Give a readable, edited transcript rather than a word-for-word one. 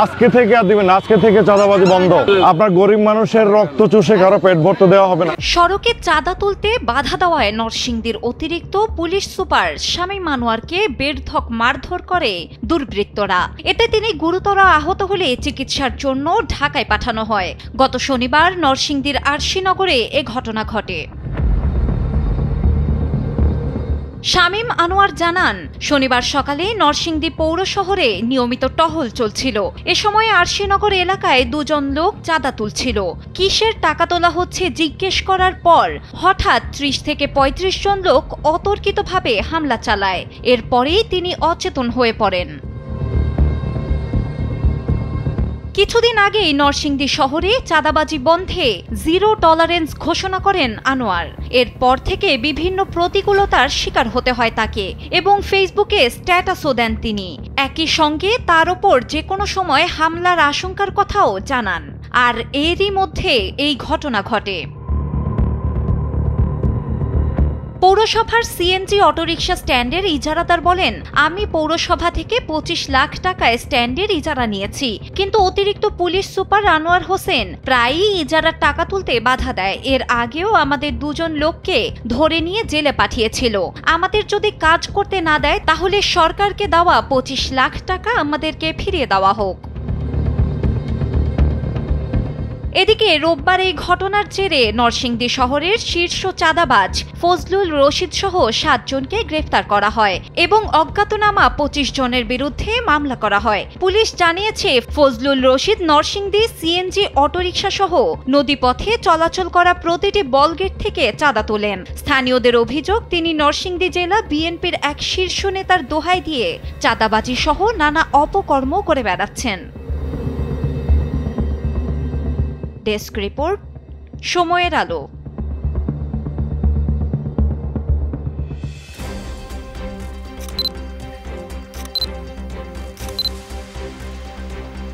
আজকে থেকে আর দিবেন, আজকে থেকে চাঁদাবাজি বন্ধ। আপনার গরিব মানুষের রক্ত চুষে কারো পেট ভরতে দেওয়া হবে না। সড়কে চাঁদা তুলতে বাধা দেওয়ায় নরসিংদীর অতিরিক্ত পুলিশ সুপার শামীম আনোয়ারকে বেধড়ক মারধর করে দুর্বৃত্তরা। এতে তিনি গুরুতর আহত হলে চিকিৎসার জন্য ঢাকায় পাঠানো হয়। গত শনিবার নরসিংদীর আরশিনগরে এ ঘটনা ঘটে। শামীম আনোয়ার জানান, শনিবার সকালে নরসিংদী পৌর শহরে নিয়মিত টহল চলছিল। এ সময় আরশিনগর এলাকায় দুজন লোক চাঁদা তুলছিল। কিসের টাকা তোলা হচ্ছে জিজ্ঞেস করার পর হঠাৎ ৩০ থেকে ৩৫ জন লোক অতর্কিতভাবে হামলা চালায়। এরপরেই তিনি অচেতন হয়ে পড়েন। কিছুদিন আগেই নরসিংদী শহরে চাঁদাবাজি বন্ধে জিরো টলারেন্স ঘোষণা করেন আনোয়ার। এরপর থেকে বিভিন্ন প্রতিকূলতার শিকার হতে হয় তাকে এবং ফেসবুকে স্ট্যাটাসও দেন তিনি। একই সঙ্গে তার ওপর যে কোনো সময় হামলার আশঙ্কার কথাও জানান। আর এরই মধ্যে এই ঘটনা ঘটে। পৌরসভার সিএনজি অটোরিকশা স্ট্যান্ডের ইজারাদার বলেন, আমি পৌরসভা থেকে ২৫ লাখ টাকায় স্ট্যান্ডের ইজারা নিয়েছি, কিন্তু অতিরিক্ত পুলিশ সুপার আনোয়ার হোসেন প্রায়ই ইজারার টাকা তুলতে বাধা দেয়। এর আগেও আমাদের দুজন লোককে ধরে নিয়ে জেলে পাঠিয়েছিল। আমাদের যদি কাজ করতে না দেয় তাহলে সরকারকে দেওয়া ২৫ লাখ টাকা আমাদেরকে ফিরিয়ে দেওয়া হোক। এদিকে রোববার এই ঘটনার জেরে নরসিংদী শহরের শীর্ষ চাঁদাবাজ ফজলুল রশিদ সহ ৭ জনকে গ্রেফতার করা হয় এবং অজ্ঞাতনামা ২৫ জনের বিরুদ্ধে মামলা করা হয়। পুলিশ জানিয়েছে, ফজলুল রশিদ নরসিংদী সিএনজি অটোরিকশা সহ নদীপথে চলাচল করা প্রতিটি বলগেট থেকে চাঁদা তোলেন। স্থানীয়দের অভিযোগ, তিনি নরসিংদী জেলা বিএনপির এক শীর্ষ নেতার দোহাই দিয়ে চাঁদাবাজি সহ নানা অপকর্ম করে বেড়াচ্ছেন। ডেস্ক রিপোর্ট, সময়ের আলো।